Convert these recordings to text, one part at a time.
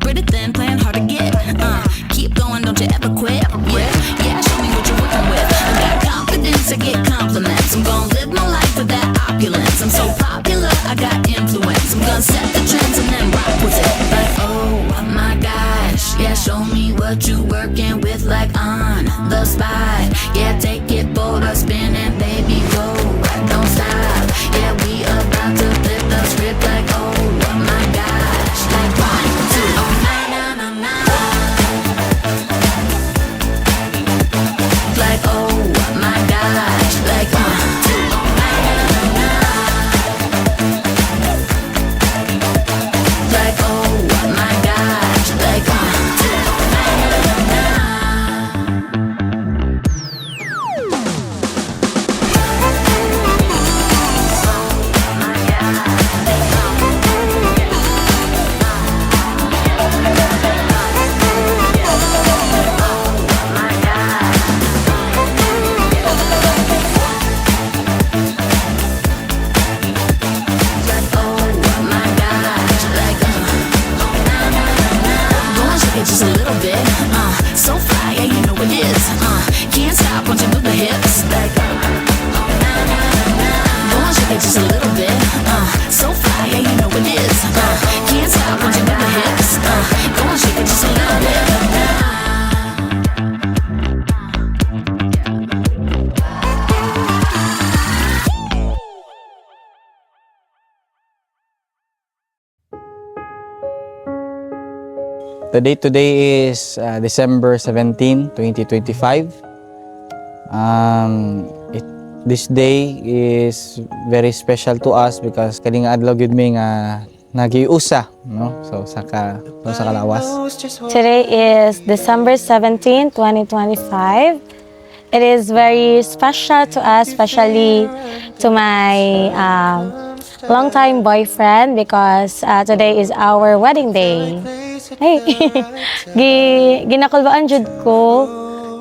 Pretty thin, playing hard to get. Keep going, don't you ever quit. Yeah, show me what you're working with. I got confidence, I get compliments. I'm gonna live my life with that opulence. I'm so popular, I got influence. I'm gonna set the trends and then rock with it. Like, oh my gosh, yeah, show me what you working with. Like on the spot, yeah, take it bolder, spin and baby go. Don't stop, yeah, we about to flip the script. Like, oh my gosh, like 1, 2, oh na na na na. Like, oh my gosh, like 1, 2, oh na na na na. Like, oh my gosh, like 1, 2, oh na na na na. Just a little bit, so fly, yeah, you know it is. Can't stop once you move the hips. Like, go on, shake it just a little bit, so fly, yeah, you know it is. Can't stop once you move the hips. Go on, shake it just a little bit. The date today is December 17, 2025. This day is very special to us because kaning adlaw gyud mi nga nagiusa, no? So sa kalawas. Today is December 17, 2025. It is very special to us, especially to my longtime boyfriend because today is our wedding day. Hey, ginakulbaan jud ko,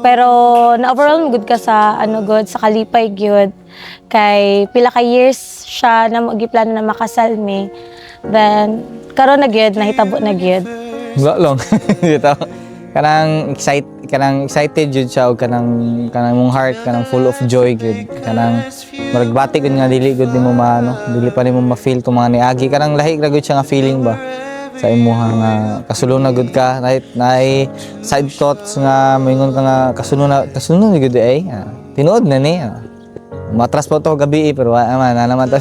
pero na-overwhelm gud ka sa good sa kalipay gyud kay pila ka years siya na magiplano na makasal mi. Then karon na gyud nahitabo na gyud. Wala lang. Dito. Kanang excited jud siya og kanang mong heart kanang full of joy gud. Kanang maragbati gud nga dili gud nimo dili pa nimo ma-feel to mga niagi kanang lahi ra gud siya nga feeling ba. Sa imuha nga kasulong na gud ka nay side thoughts nga moingon ka nga kasulong na gud ay tinuod na ni matras pa to gabi pero na naman ta.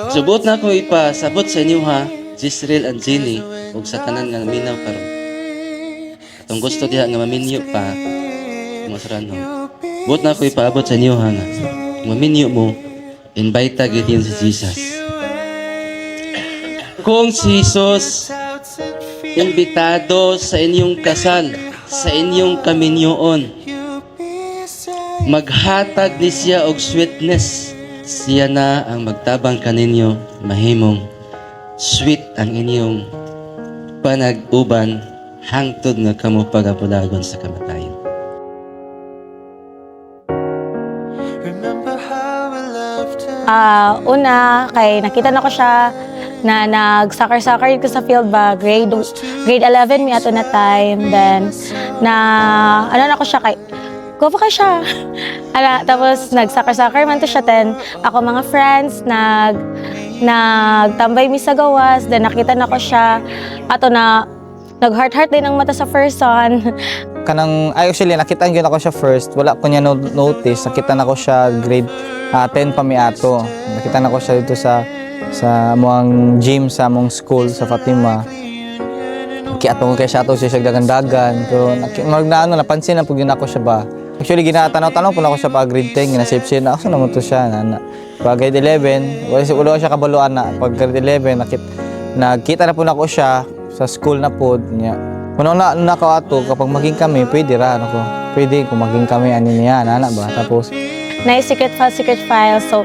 Subot na ko ipasabot sa inyo ha, Jisrael and Jenny ug sa tanan nga minaw karon. Atong gusto diha nga maminyo pa masarano. Buot na ko ipaabot sa inyo ha nga maminyo mo invite gyud yan si Jesus. Kung si Jesus imbitado sa inyong kasal, sa inyong kaminyoon, maghatag ni siya og sweetness, siya na ang magtabang kaninyo, mahimong sweet ang inyong panag-uban hangtod nga kamo pagapulagon sa kamatayon. Una kay nakita na ko siya na nag-soccer ko sa field ba, grade 11 mi ato na time. Then, na ko siya kay, go pa kay siya. Tapos, nag-soccer man to siya. Then, ako mga friends, nagtambay mi sa gawas. Then, nakita na ko siya. Ato na, nag-heart din ang mata sa first son. Actually, nakita yun ako siya first. Wala ko niya notice. Nakita na ko siya grade 10 pa mi ato. Nakita na ko siya dito sa among gym sa among school sa Fatima. Kiatong kay siya siya dagan-dagan. Pero napansin na pag yun ako siya ba. Actually, ginatanaw-tanaw po na ako siya pa grade 10. Ginasip-sip na ako naman to siya. Pag grade 11, wala siya kabaluan na. Pag grade 11, nakita na po na ako siya sa school na po. Kung na ako ato, kapag maging kami, pwede ra. Pwede kung maging kami, niya, ba? Tapos, na secret file. So,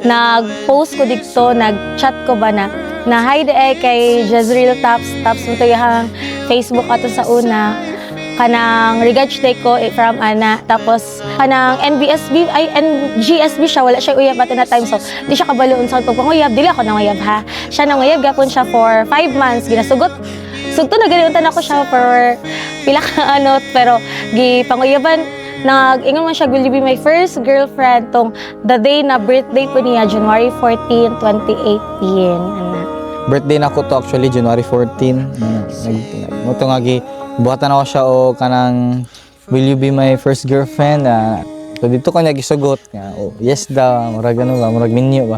nag-post ko dito, nag-chat ko ba na hi kay Jezreel Taps mo to yung Facebook ato sa una. kanang regards day ko from ana, tapos kanang NBSB ay GSB siya, wala siya uyab at na time, so di siya kabalo unsa pagpanguyab, dili ako nanguyab ha. Siya nanguyab gapon siya for 5 months, ginasugot sugto na galiuntan ako siya for pila ka ano, pero gipanguyaban nag-ingon man siya, will you be my first girlfriend tong the day na birthday po niya, January 14, 2018. Ana. Birthday na ko to actually, January 14. Ito nga, buhatan ako siya o kanang, will you be my first girlfriend? So dito ko niya gisugot. Oh, yes daw, marag ano ba, marag minyo ba.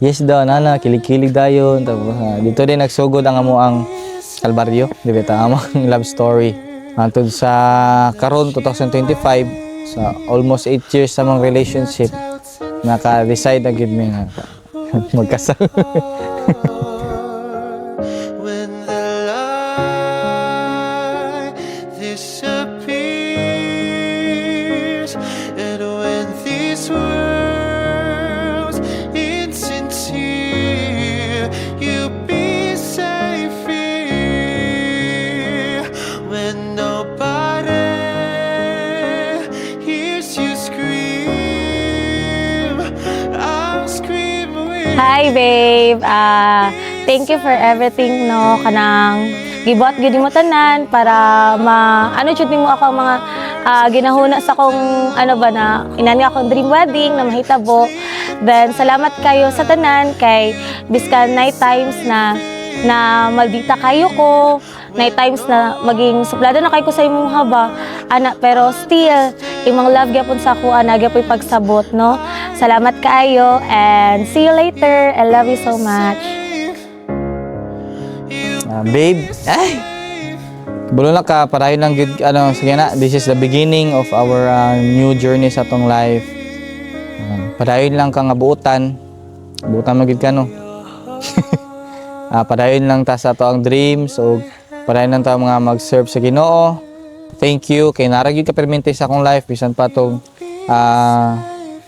Yes daw, nana, kilig-kilig dayon. Tapos, dito din nagsugod ang amo ang Kalbaryo, di ba ita, amang love story. Antod sa karon 2025, sa almost 8 years sa mga relationship, naka-decide na gid mi nga magkasal. When the light disappears, and when this world's insincere, you'll be safe here. When nobody hears you scream, I'll scream with Hi babe, thank you for everything no, kanang gibuhat gyud mo tanan para ano jud nimo ako ang mga ginahuna sa kong ano ba na inani akong dream wedding na mahitabo. Then salamat kayo sa tanan kay biskan night times na maldita kayo ko, night times na maging suplada na kayo ko sa imong haba ana, pero still imong love gyapon sa ako ana gyapon pagsabot no. Salamat kaayo and see you later. I love you so much. Babe, ay! Bulo na ka, parayon lang good, ano, sige na, this is the beginning of our new journey sa atong life. Padayon lang ka nga buutan magid ka no. Padayon lang ta sa ato ang dreams, o padayon lang ta mga mag-serve sa Ginoo. Thank you, kay naragid ka permente sa akong life, bisan pa tong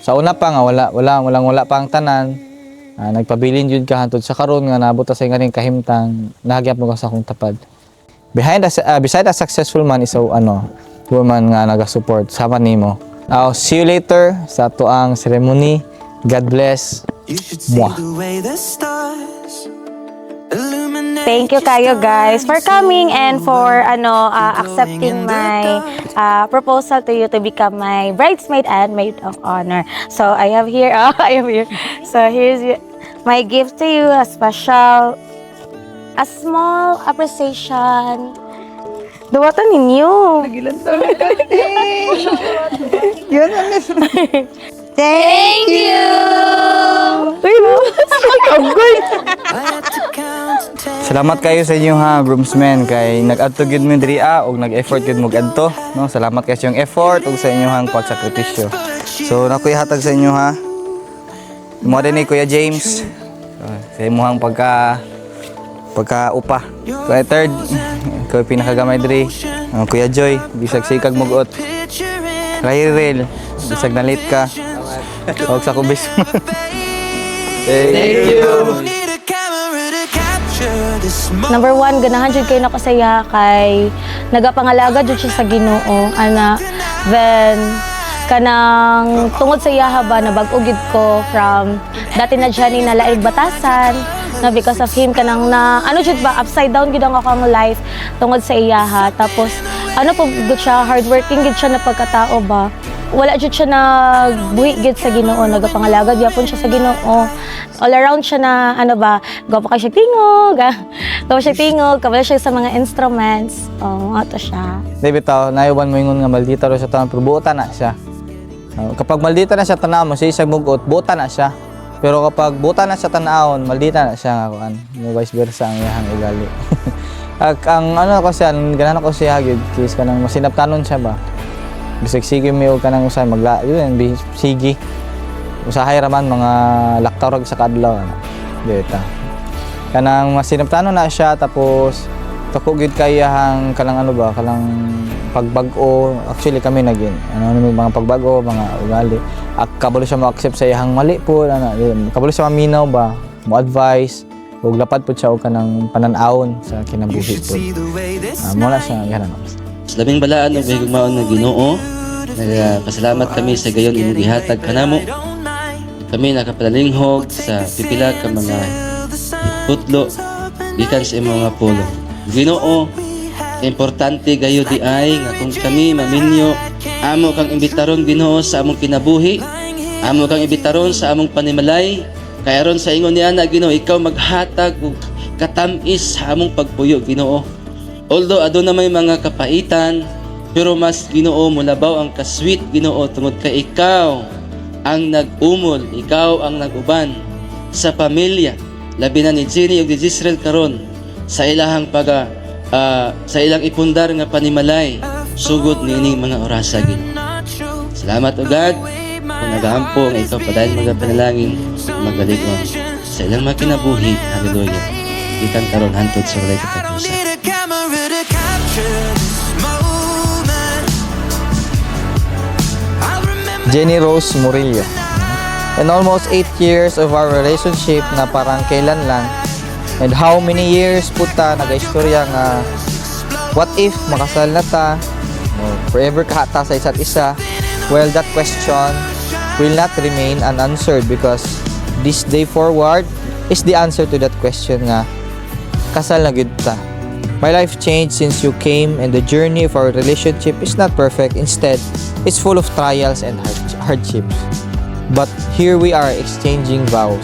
sa una pa nga wala pa ang tanan. Nagpabilin jud ka hantod sa karon nga naabot sa nganing kahimtang nahagyap mo ka sa akong tapad. Beside a successful man is a woman nga naga-support sama nimo. I'll see you later sa ato ang ceremony. God bless. You should see Mwah. the way the stars illuminate. Thank you kayo guys for coming and for accepting my proposal to you to become my bridesmaid and maid of honor. So I have here, So here's my gift to you, a small appreciation. Duwata ninyo. Thank you. Uy, no. I had to count to 10. Salamat kayo sa inyo ha, groomsmen, kay nag-adto gyud mo diri og nag-effort gyud mo adto, no? Salamat kayo sa inyong effort ug sa inyong pagsakripisyo. So nakoy hatag sa inyo ha. Mo din ni Kuya James. Sa imong pagka-upa. Kuya third, ikaw pinakagamay diri. Kuya Joy, bisag sikag mugot. Rayrel, bisag nalit ka. Og sa kubis. Thank you. Need a camera to capture this moment. Number one, ganahan jud kayo nakasaya kay nagapangalaga jud siya sa Ginoo ana. Then kanang tungod sa iyaha ba nabag-o gid ko from dati na journey na laig batasan na because of him kanang na ano jud ba upside down gid ang akong life tungod sa iyaha. Tapos ano po gud siya, hardworking gid siya na pagkatao ba. Wala jud siya nagbuhi gid sa Ginoo, nagapangalagad gyapon siya sa Ginoo. All around siya na ano ba, gawa pa siya tingog. Gawa siya tingog, kabalo siya sa mga instruments. Ato siya. Di bitaw, naiwan mo ingon nga maldita ro sa tanan, pero buotan na siya. Kapag maldita na siya tanaw mo, siya isang mugot, buotan na siya. Pero kapag buotan na siya tanawon, maldita na siya nga kuan. Vice versa ang iyang ugali. Ang ano ko siya, ganan ko siya gid, kis kanang masinaptanon siya ba. Bisag sige mi og kanang usay yun sige. Usahay raman mga laktaw rag sa kadlaw ana. Deta. Kanang masinaptanon na siya, tapos tako gid kayahang kanang ano ba, kanang pagbag-o. Actually kami naging mga pagbago, mga ugali. Kabalo siya mo-accept sa iyang mali po, kabalo siya maminaw ba, mo-advise, ug lapad po siya og kanang panan-awon sa kinabuhi po. See the way this Mula siya ganan. Sa labing balaan ug higugmaon nga Ginoo, nagapasalamat kami sa gayon imong gihatag kanamo. Kami nakapalalinghog sa pipila ka mga putlo gikan sa imong mga pulo. Ginoo, importante gayo di ay nga kung kami maminyo, amo kang imbitaron Ginoo sa among kinabuhi, amo kang imbitaron sa among panimalay, kay aron sa ingon niya na Ginoo, ikaw maghatag og katamis sa among pagpuyo Ginoo. Although aduna may mga kapaitan, pero mas Ginoo mulabaw ang kasweet Ginoo tungod kay ikaw ang nag-umol, ikaw ang nag-uban sa pamilya, labi na ni Jenny ug ni Jezreel karon sa ilahang sa ilang ipundar nga panimalay sugod niining mga orasa Ginoo. Salamat o God kung nagaampo nga ikaw padayon mga panalangin magalig-on sa ilang mga kinabuhi. Hallelujah. Gikan karon hantod sa walay katapusan. Need a camera to capture this moment. I remember Jenny Rose Murillo. And almost 8 years of our relationship na parang kailan lang. And how many years puta nag-istorya nga what if makasal na ta? Forever kahata sa isa't isa? Well, that question will not remain unanswered because this day forward is the answer to that question nga kasal na gid ta. My life changed since you came and the journey of our relationship is not perfect. Instead, it's full of trials and hardships. But here we are exchanging vows.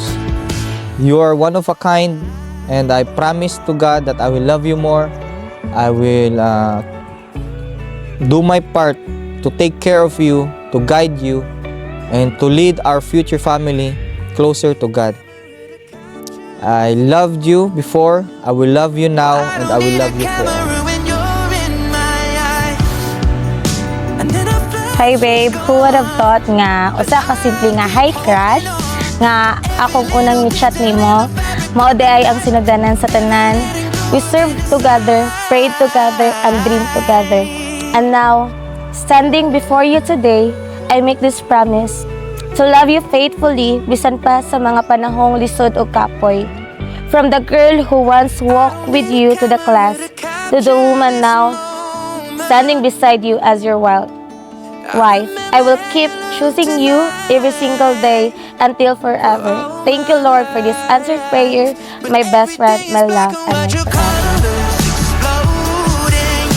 You are one of a kind and I promise to God that I will love you more. I will do my part to take care of you, to guide you, and to lead our future family closer to God. I loved you before, I will love you now, and I will love you forever. camera when you're in my eye. And then I felt Hi babe, who would have thought nga usa ka simple nga hi crush nga akong unang ni-chat nimo mao di ay ang sinugdanan sa tanan. We served together, prayed together, and dreamed together. And now, standing before you today, I make this promise to love you faithfully bisan pa sa mga panahong lisod o kapoy. From the girl who once walked with you to the class, to the woman now standing beside you as your wife. I will keep choosing you every single day until forever. Thank you, Lord, for this answered prayer, my best friend, my love, and my your forever. colors exploding.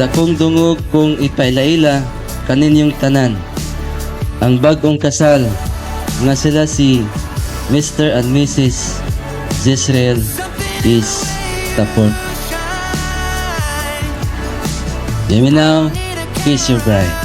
Dakong dungog kung ipailaila kaninyong tanan. Ang bagong kasal nga sila si Mr. and Mrs. Jezreel is tapos. Let me now kiss your bride.